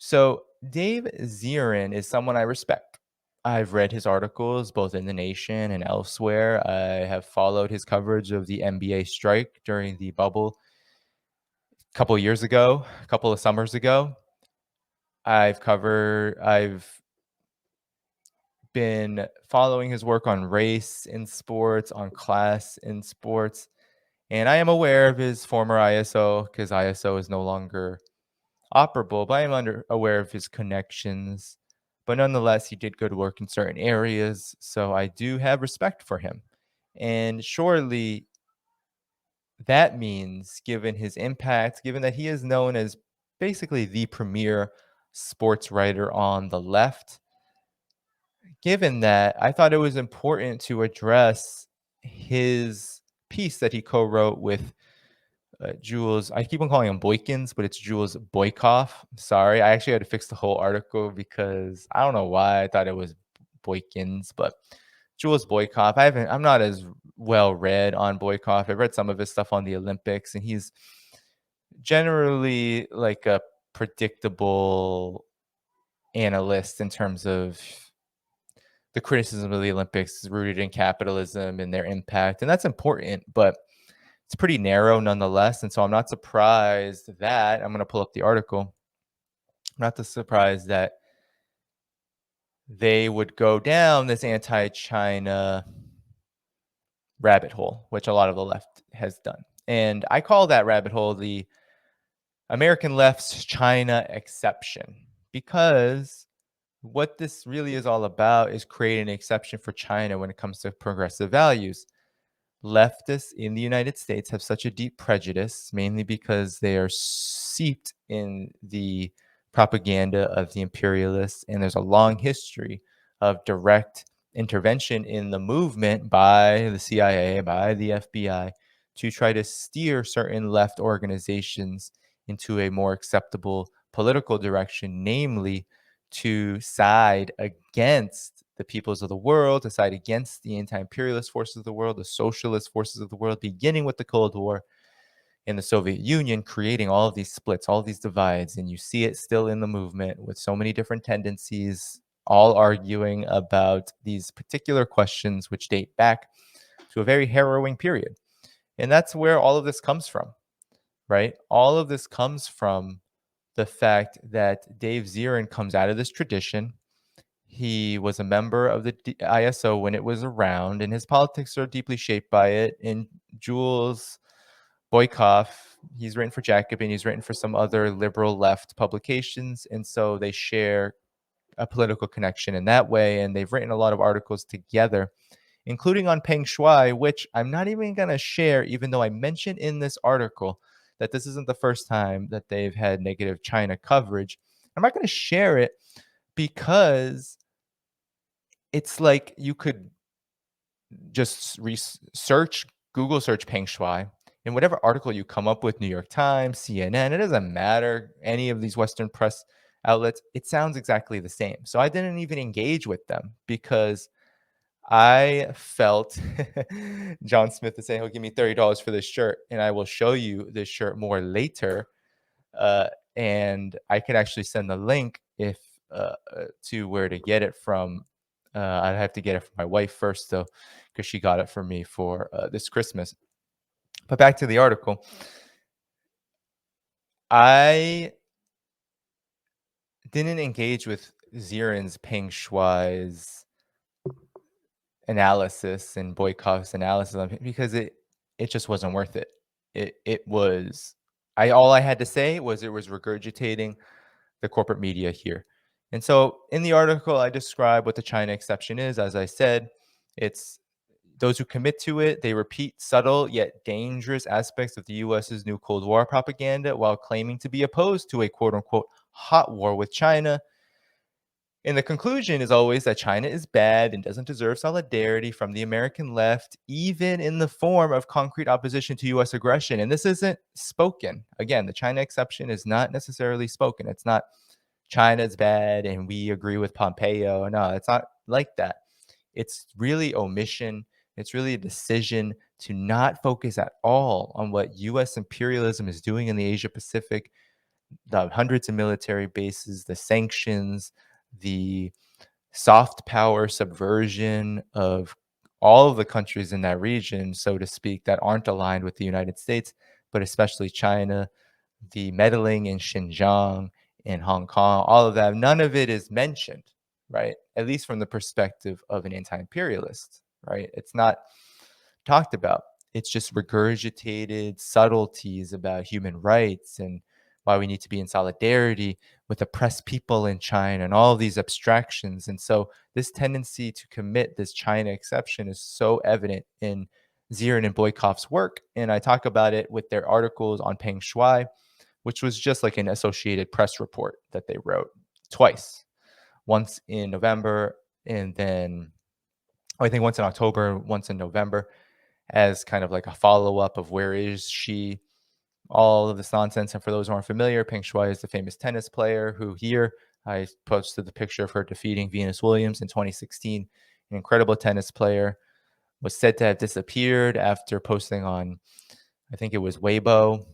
So, Dave Zirin is someone I respect. I've read his articles both in The Nation and elsewhere. I have followed his coverage of the NBA strike during the bubble a couple of years ago, a couple of summers ago. I've been following his work on race in sports, on class in sports, and I am aware of his former ISO because ISO is no longer operable, but I am aware of his connections. But nonetheless, he did good work in certain areas, so I do have respect for him. And surely that means, given his impact, given that he is known as basically the premier sports writer on the left, given that, I thought it was important to address his piece that he co-wrote with Jules. I keep on calling him Boykins, but it's Jules Boykoff. Sorry, I actually had to fix the whole article because I don't know why I thought it was Boykins, but Jules Boykoff. I'm not as well read on Boykoff. I've read some of his stuff on the Olympics, and he's generally like a predictable analyst in terms of the criticism of the Olympics is rooted in capitalism and their impact, and that's important, but it's pretty narrow nonetheless. And so I'm not surprised that I'm going to pull up the article. I'm not surprised that they would go down this anti-China rabbit hole, which a lot of the left has done. And I call that rabbit hole the American left's China exception, because what this really is all about is creating an exception for China when it comes to progressive values. Leftists in the United States have such a deep prejudice, mainly because they are seeped in the propaganda of the imperialists, and there's a long history of direct intervention in the movement by the CIA, by the FBI, to try to steer certain left organizations into a more acceptable political direction, namely to side against the peoples of the world, to side against the anti-imperialist forces of the world, the socialist forces of the world, beginning with the Cold War in the Soviet Union, creating all of these splits, all of these divides. And you see it still in the movement with so many different tendencies, all arguing about these particular questions, which date back to a very harrowing period. And that's where all of this comes from, right? All of this comes from the fact that Dave Zirin comes out of this tradition. He was a member of the ISO when it was around, and his politics are deeply shaped by it. And Jules Boykoff, he's written for Jacobin, he's written for some other liberal left publications, and so they share a political connection in that way. And they've written a lot of articles together, including on Peng Shuai, which I'm not even going to share, even though I mentioned in this article that this isn't the first time that they've had negative China coverage. I'm not going to share it because it's like you could just research, Google search Peng Shuai, and whatever article you come up with, New York Times, CNN, it doesn't matter, any of these Western press outlets, it sounds exactly the same. So I didn't even engage with them because I felt John Smith is saying he'll give me $30 for this shirt, and I will show you this shirt more later. And I could actually send the link if to where to get it from. I'd have to get it from my wife first, though, because she got it for me for this Christmas. But back to the article. I didn't engage with Zirin's Peng Shuai's analysis and Boykoff's analysis of it because it just wasn't worth it. It was all I had to say was it was regurgitating the corporate media here. And so in the article, I describe what the China exception is. As I said, it's those who commit to it, they repeat subtle yet dangerous aspects of the US's new Cold War propaganda while claiming to be opposed to a quote unquote hot war with China. And the conclusion is always that China is bad and doesn't deserve solidarity from the American left, even in the form of concrete opposition to US aggression. And this isn't spoken. Again, the China exception is not necessarily spoken. It's not China's bad and we agree with Pompeo. No, it's not like that. It's really omission. It's really a decision to not focus at all on what US imperialism is doing in the Asia Pacific, the hundreds of military bases, the sanctions, the soft power subversion of all of the countries in that region, so to speak, that aren't aligned with the United States, but especially China, the meddling in Xinjiang, in Hong Kong, all of that, none of it is mentioned, right? At least from the perspective of an anti-imperialist, right? It's not talked about. It's just regurgitated subtleties about human rights and why we need to be in solidarity with oppressed people in China and all of these abstractions. And so this tendency to commit this China exception is so evident in Zirin and Boykoff's work. And I talk about it with their articles on Peng Shuai, which was just like an Associated Press report that they wrote twice, once in November and then I think once in October, once in November, as kind of like a follow up of where is she, all of this nonsense. And for those who aren't familiar, Peng Shuai is the famous tennis player who here I posted the picture of her defeating Venus Williams in 2016. An incredible tennis player, was said to have disappeared after posting on, I think it was Weibo,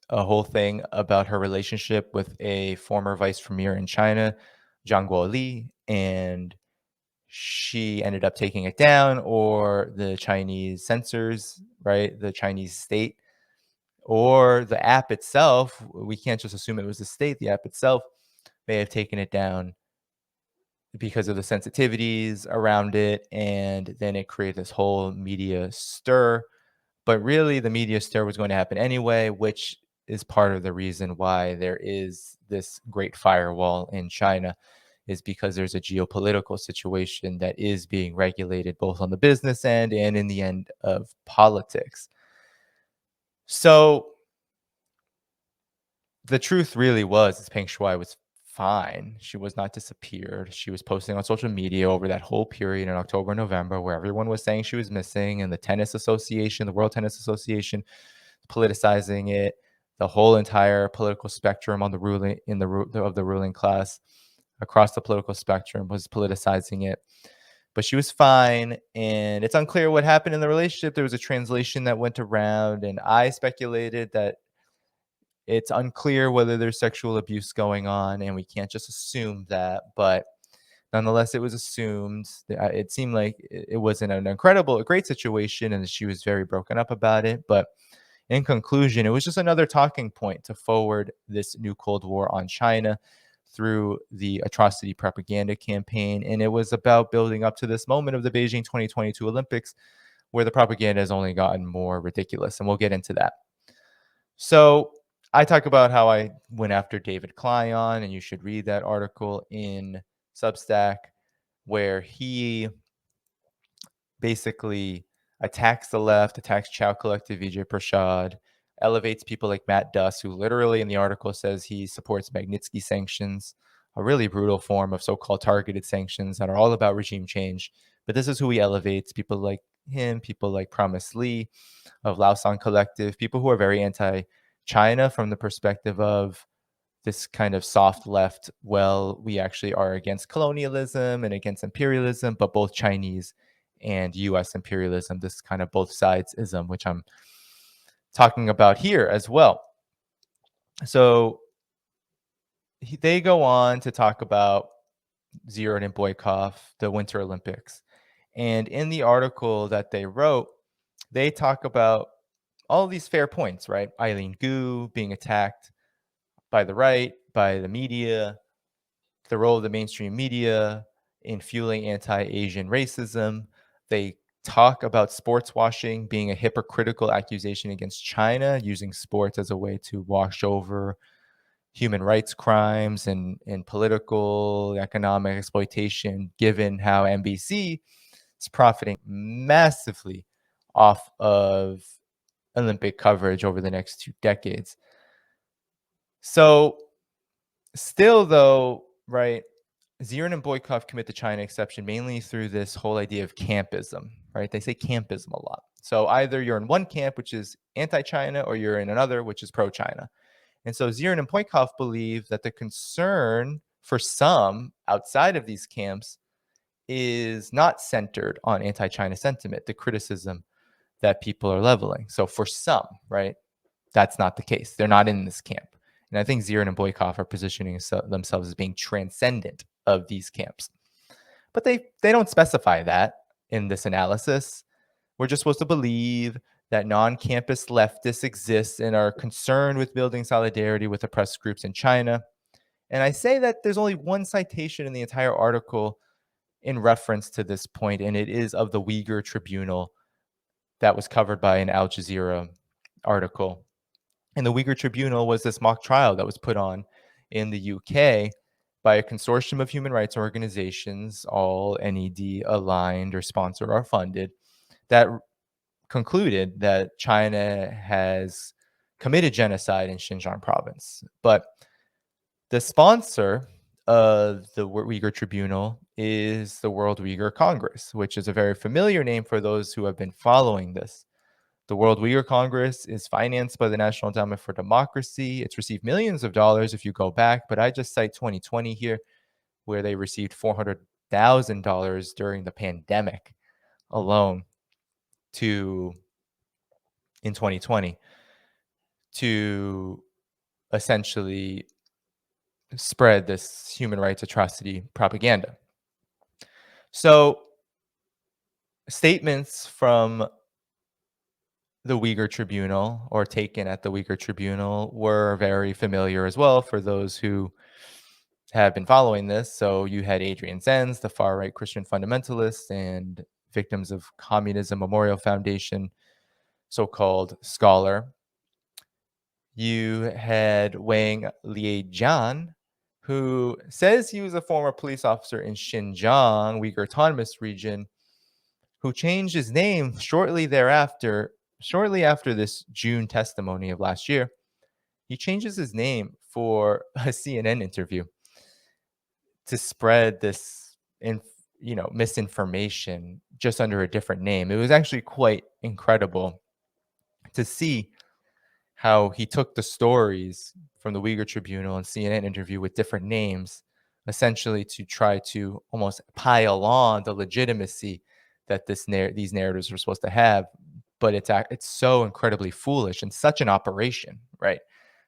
a whole thing about her relationship with a former vice premier in China, Zhang Guoli, and she ended up taking it down, or the Chinese censors, right? The Chinese state, or the app itself. We can't just assume it was the state. The app itself may have taken it down because of the sensitivities around it. And then it created this whole media stir. But really, the media stir was going to happen anyway, which is part of the reason why there is this great firewall in China, is because there's a geopolitical situation that is being regulated both on the business end and in the end of politics. So the truth really was is Peng Shuai was fine. She was not disappeared. She was posting on social media over that whole period in October, November, where everyone was saying she was missing, and the tennis association, the World Tennis Association, politicizing it. The whole entire political spectrum on the ruling of the ruling class across the political spectrum was politicizing it. But she was fine, and it's unclear what happened in the relationship. There was a translation that went around, and I speculated that it's unclear whether there's sexual abuse going on, and we can't just assume that. But nonetheless, it was assumed. It seemed like it was in a great situation, and she was very broken up about it. But in conclusion, it was just another talking point to forward this new Cold War on China through the atrocity propaganda campaign. And it was about building up to this moment of the Beijing 2022 Olympics, where the propaganda has only gotten more ridiculous. And we'll get into that. So I talk about how I went after David Clion, and you should read that article in Substack, where he basically attacks the left, attacks Chow Collective, Vijay Prashad, elevates people like Matt Duss, who literally in the article says he supports Magnitsky sanctions, a really brutal form of so-called targeted sanctions that are all about regime change. But this is who he elevates, people like him, people like Promise Lee of Laosan Collective, people who are very anti-China from the perspective of this kind of soft left, well, we actually are against colonialism and against imperialism, but both Chinese and US imperialism, this kind of both sides ism, which I'm talking about here as well. So they go on to talk about Zirin and Boykov, the Winter Olympics. And in the article that they wrote, they talk about all these fair points, right? Eileen Gu being attacked by the right, by the media, the role of the mainstream media in fueling anti-Asian racism. They talk about sports washing being a hypocritical accusation against China, using sports as a way to wash over human rights crimes and political, economic exploitation, given how NBC is profiting massively off of Olympic coverage over the next 2 decades. So still, though, right, Zirin and Boykov commit the China exception mainly through this whole idea of campism, right? They say campism a lot. So either you're in one camp, which is anti-China, or you're in another, which is pro-China. And so Zirin and Boykov believe that the concern for some outside of these camps is not centered on anti-China sentiment, the criticism that people are leveling. So for some, right, that's not the case. They're not in this camp. And I think Zirin and Boykov are positioning themselves as being transcendent of these camps. But they don't specify that in this analysis. We're just supposed to believe that non-campus leftists exist and are concerned with building solidarity with oppressed groups in China. And I say that there's only one citation in the entire article in reference to this point, and it is of the Uyghur Tribunal that was covered by an Al Jazeera article. And the Uyghur Tribunal was this mock trial that was put on in the UK by a consortium of human rights organizations, all NED aligned or sponsored or funded, that concluded that China has committed genocide in Xinjiang province. But the sponsor of the Uyghur Tribunal is the World Uyghur Congress, which is a very familiar name for those who have been following this. The World Uyghur Congress is financed by the National Endowment for Democracy. It's received millions of dollars if you go back, but I just cite 2020 here, where they received $400,000 during the pandemic alone to in 2020 to essentially spread this human rights atrocity propaganda. So statements from the Uyghur Tribunal or taken at the Uyghur Tribunal were very familiar as well for those who have been following this. So you had Adrian Zenz, the far right Christian fundamentalist and Victims of Communism Memorial Foundation, so called scholar. You had Wang Lijian, who says he was a former police officer in Xinjiang, Uyghur Autonomous Region, who changed his name shortly after this June testimony of last year. He changes his name for a CNN interview to spread this misinformation just under a different name. It was actually quite incredible to see how he took the stories from the Uyghur Tribunal and CNN interview with different names, essentially to try to almost pile on the legitimacy that these narratives were supposed to have. But it's so incredibly foolish and such an operation, right?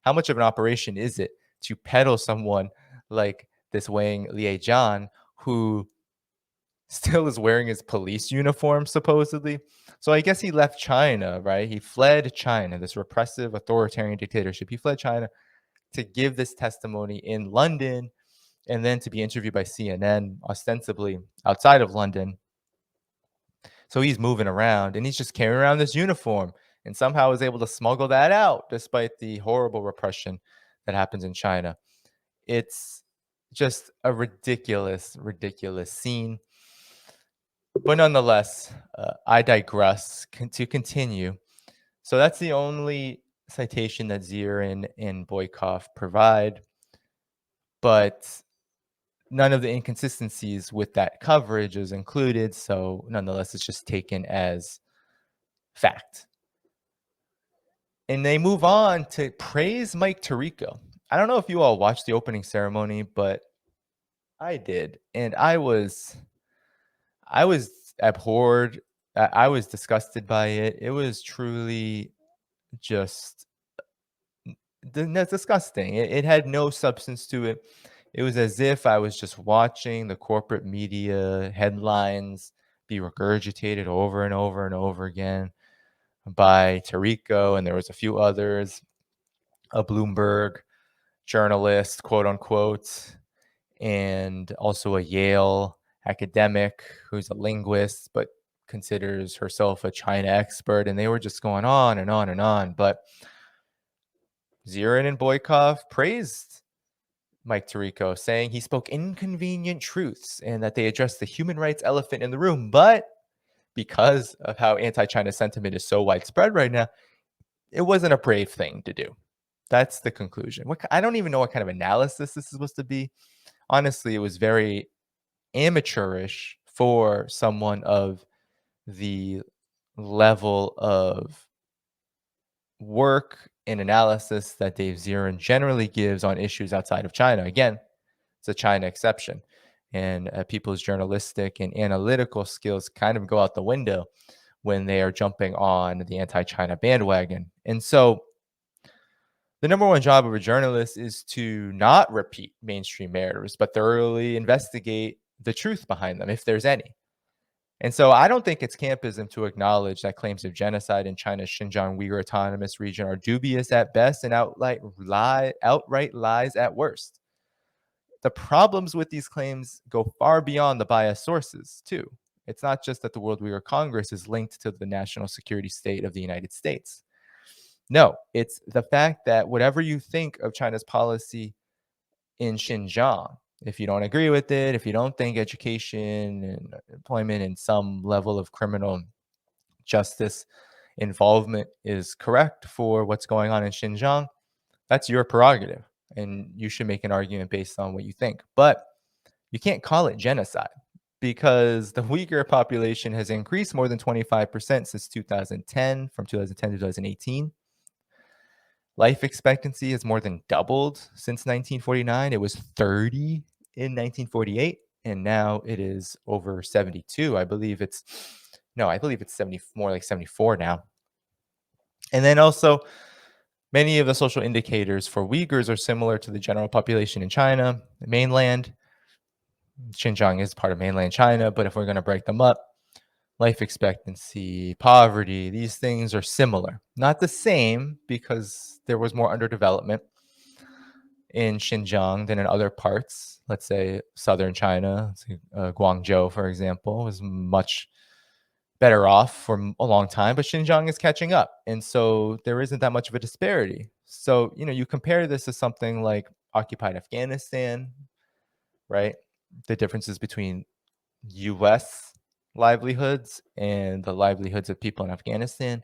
How much of an operation is it to peddle someone like this Wang Lijian, who still is wearing his police uniform, supposedly? So I guess he left China, right? He fled China, this repressive authoritarian dictatorship. He fled China to give this testimony in London and then to be interviewed by CNN, ostensibly outside of London. So he's moving around and he's just carrying around this uniform and somehow is able to smuggle that out despite the horrible repression that happens in China. It's just a ridiculous, ridiculous scene. But nonetheless, I digress. To continue. So that's the only citation that Zirin and Boykov provide, but none of the inconsistencies with that coverage is included. So nonetheless, it's just taken as fact. And they move on to praise Mike Tirico. I don't know if you all watched the opening ceremony, but I did, and I was abhorred. I was disgusted by it. It was truly just that's disgusting. It had no substance to it. It was as if I was just watching the corporate media headlines be regurgitated over and over and over again by Tirico, and there was a few others, a Bloomberg journalist, quote unquote, and also a Yale academic who's a linguist but considers herself a China expert, and they were just going on and on and on. But Zirin and Boykov praised Mike Tirico, saying he spoke inconvenient truths and that they addressed the human rights elephant in the room. But because of how anti-China sentiment is so widespread right now, it wasn't a brave thing to do. That's the conclusion. I don't even know what kind of analysis this is supposed to be. Honestly, it was very amateurish for someone of the level of work and analysis that Dave Zirin generally gives on issues outside of China. Again, it's a China exception. And people's journalistic and analytical skills kind of go out the window when they are jumping on the anti-China bandwagon. And so The number one job of a journalist is to not repeat mainstream narratives, but thoroughly investigate the truth behind them, if there's any. And so I don't think it's campism to acknowledge that claims of genocide in China's Xinjiang Uyghur Autonomous Region are dubious at best and outright lies at worst. The problems with these claims go far beyond the biased sources, too. It's not just that the World Uyghur Congress is linked to the national security state of the United States. No, it's the fact that whatever you think of China's policy in Xinjiang, if you don't agree with it, if you don't think education and employment and some level of criminal justice involvement is correct for what's going on in Xinjiang, that's your prerogative. And you should make an argument based on what you think. But you can't call it genocide because the Uyghur population has increased more than 25% since 2010, from 2010 to 2018. Life expectancy has more than doubled since 1949. It was 30 in 1948, and now it is over 72. I believe it's 70, more like 74 now. And then also, many of the social indicators for Uyghurs are similar to the general population in China, the mainland. Xinjiang is part of mainland China, but if we're going to break them up, life expectancy, poverty, these things are similar. Not the same because there was more underdevelopment in Xinjiang than in other parts. Let's say southern China, Guangzhou, for example, was much better off for a long time, but Xinjiang is catching up. And so there isn't that much of a disparity. So, you compare this to something like occupied Afghanistan, right? The differences between US livelihoods and the livelihoods of people in Afghanistan,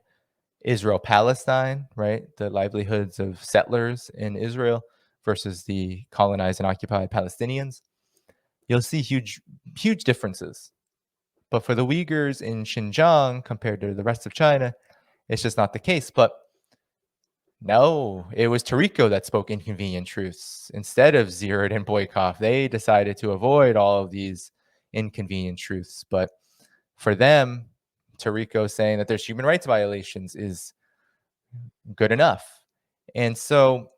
Israel Palestine, right? The livelihoods of settlers in Israel versus the colonized and occupied Palestinians. You'll see huge differences. But for the Uyghurs in Xinjiang compared to the rest of China, it's just not the case. But no, it was Tarico that spoke inconvenient truths instead of Zirin and Boykov. They decided to avoid all of these inconvenient truths. But for them, Tarico saying that there's human rights violations is good enough. And so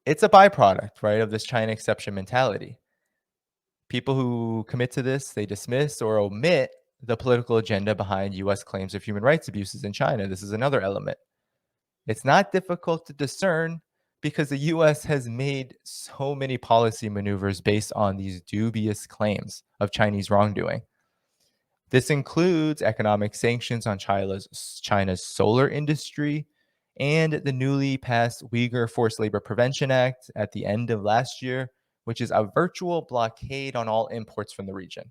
it's a byproduct, right, of this China exception mentality. People who commit to this, they dismiss or omit the political agenda behind US claims of human rights abuses in China. This is another element. It's not difficult to discern because the US has made so many policy maneuvers based on these dubious claims of Chinese wrongdoing. This includes economic sanctions on China's solar industry and the newly passed Uyghur Forced Labor Prevention Act at the end of last year, which is a virtual blockade on all imports from the region.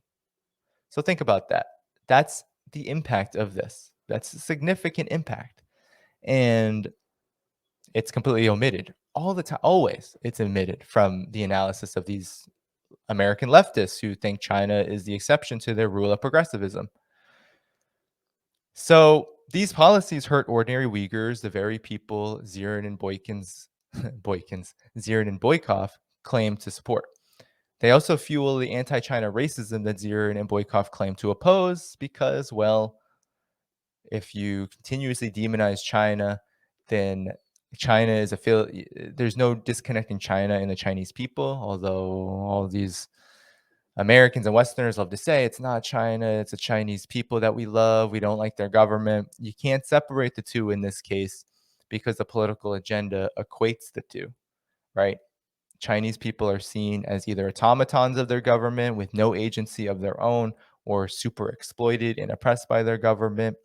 So think about that. That's the impact of this. That's a significant impact. And it's completely omitted all the time. Always it's omitted from the analysis of these American leftists who think China is the exception to their rule of progressivism. So these policies hurt ordinary Uyghurs, the very people Zirin and Zirin and Boykov claim to support. They also fuel the anti-China racism that Zirin and Boykov claim to oppose because, well, if you continuously demonize China, then China is there's no disconnecting China and the Chinese people, although all these Americans and Westerners love to say it's not China, it's the Chinese people that we love. We don't like their government. You can't separate the two in this case because the political agenda equates the two, right? Chinese people are seen as either automatons of their government with no agency of their own or super exploited and oppressed by their government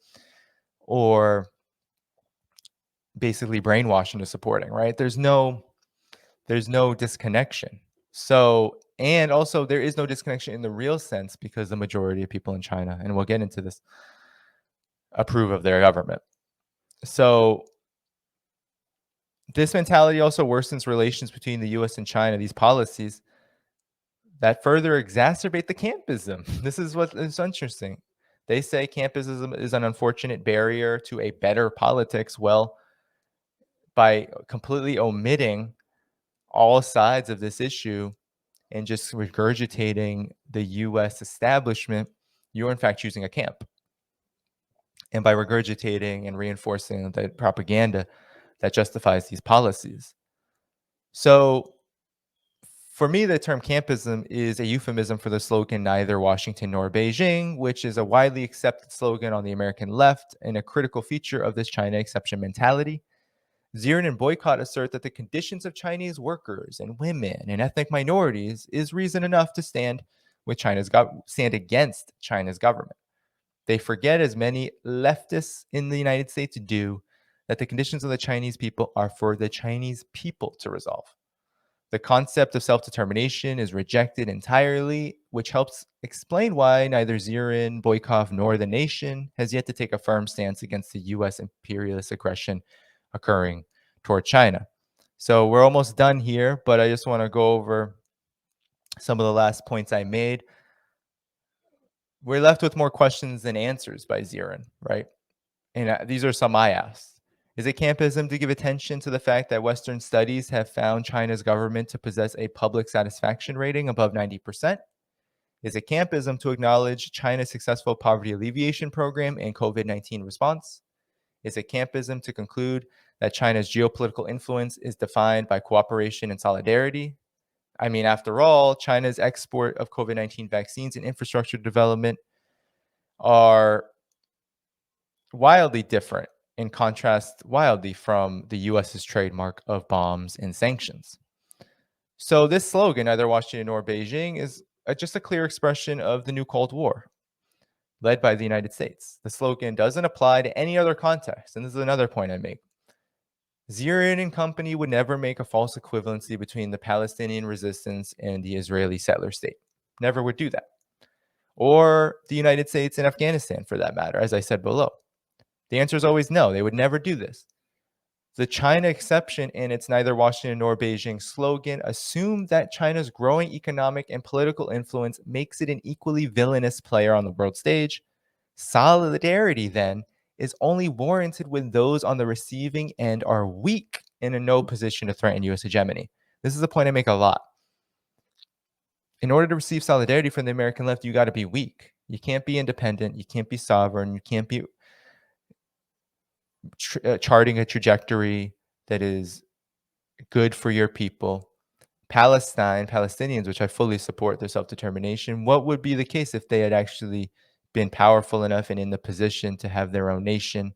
or basically brainwashed into supporting, right? There's no disconnection. So, and also there is no disconnection in the real sense because the majority of people in China, and we'll get into this, approve of their government. So this mentality also worsens relations between the US and China, these policies that further exacerbate the campism. This is what is interesting. They say campism is an unfortunate barrier to a better politics. Well, by completely omitting all sides of this issue and just regurgitating the US establishment, you're in fact choosing a camp. And by regurgitating and reinforcing the propaganda, that justifies these policies. So for me, the term campism is a euphemism for the slogan neither Washington nor Beijing, which is a widely accepted slogan on the American left and a critical feature of this China exception mentality. Zirin and Boycott assert that the conditions of Chinese workers and women and ethnic minorities is reason enough to stand stand against China's government. They forget, as many leftists in the United States do, that the conditions of the Chinese people are for the Chinese people to resolve. The concept of self-determination is rejected entirely, which helps explain why neither Zirin, Boykov, nor the nation has yet to take a firm stance against the U.S. imperialist aggression occurring toward China. So we're almost done here, but I just want to go over some of the last points I made. We're left with more questions than answers by Zirin, right? And these are some I asked. Is it campism to give attention to the fact that Western studies have found China's government to possess a public satisfaction rating above 90%? Is it campism to acknowledge China's successful poverty alleviation program and COVID-19 response? Is it campism to conclude that China's geopolitical influence is defined by cooperation and solidarity? I mean, after all, China's export of COVID-19 vaccines and infrastructure development are wildly different, in contrast wildly from the US's trademark of bombs and sanctions. So this slogan, either Washington or Beijing, is just a clear expression of the new Cold War, led by the United States. The slogan doesn't apply to any other context, and this is another point I make. Zirin and company would never make a false equivalency between the Palestinian resistance and the Israeli settler state. Never would do that. Or the United States and Afghanistan, for that matter, as I said below. The answer is always no. They would never do this. The China exception and its neither Washington nor Beijing slogan assume that China's growing economic and political influence makes it an equally villainous player on the world stage. Solidarity, then, is only warranted when those on the receiving end are weak and in no position to threaten U.S. hegemony. This is a point I make a lot. In order to receive solidarity from the American left, you got to be weak. You can't be independent. You can't be sovereign. You can't be charting a trajectory that is good for your people. Palestinians, which I fully support their self-determination, what would be the case if they had actually been powerful enough and in the position to have their own nation?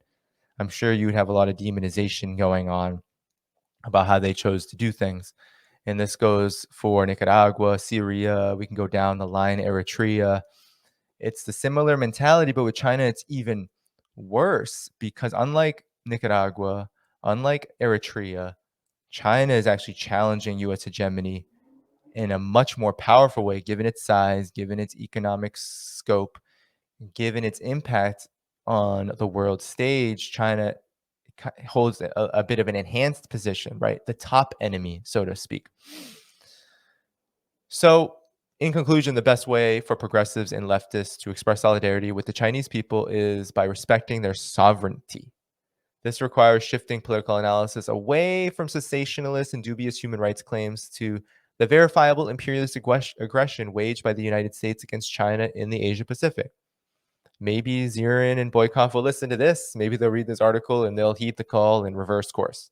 I'm sure you would have a lot of demonization going on about how they chose to do things. And this goes for Nicaragua, Syria, we can go down the line, Eritrea. It's the similar mentality, but with China, it's even worse because unlike Nicaragua, unlike Eritrea, China is actually challenging U.S. hegemony in a much more powerful way, given its size, given its economic scope, given its impact on the world stage. China holds a bit of an enhanced position, right? The top enemy, so to speak. So, in conclusion, the best way for progressives and leftists to express solidarity with the Chinese people is by respecting their sovereignty. This requires shifting political analysis away from sensationalist and dubious human rights claims to the verifiable imperialist aggression waged by the United States against China in the Asia Pacific. Maybe Zirin and Boykov will listen to this. Maybe they'll read this article and they'll heed the call and reverse course.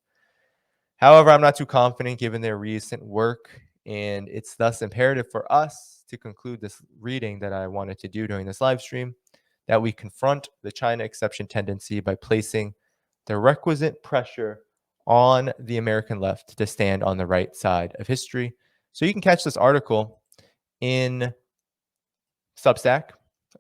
However, I'm not too confident given their recent work, and it's thus imperative for us to conclude this reading that I wanted to do during this live stream, that we confront the China exception tendency by placing the requisite pressure on the American left to stand on the right side of history. So you can catch this article in Substack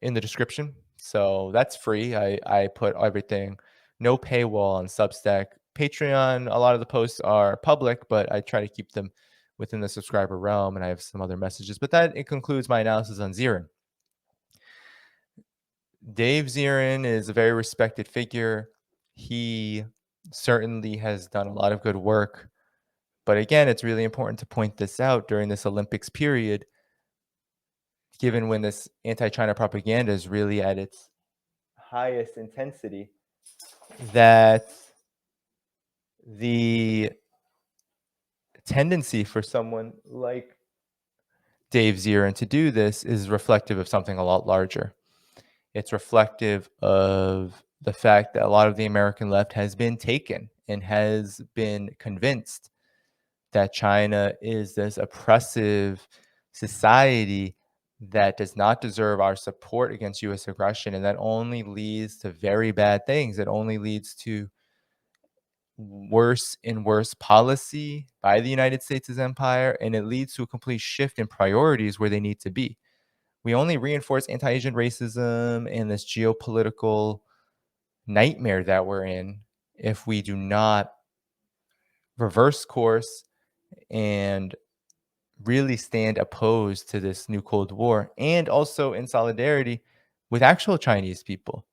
in the description. So that's free. I put everything, no paywall on Substack. Patreon, a lot of the posts are public, but I try to keep them within the subscriber realm, and I have some other messages. But it concludes my analysis on Zirin. Dave Zirin is a very respected figure. He certainly has done a lot of good work. But again, it's really important to point this out during this Olympics period, given when this anti-China propaganda is really at its highest intensity, that the tendency for someone like Dave Zirin to do this is reflective of something a lot larger. It's reflective of the fact that a lot of the American left has been taken and has been convinced that China is this oppressive society that does not deserve our support against US aggression, and that only leads to very bad things. It only leads to worse and worse policy by the United States as empire, and it leads to a complete shift in priorities where they need to be. We only reinforce anti-Asian racism and this geopolitical nightmare that we're in if we do not reverse course and really stand opposed to this new Cold War, and also in solidarity with actual Chinese people.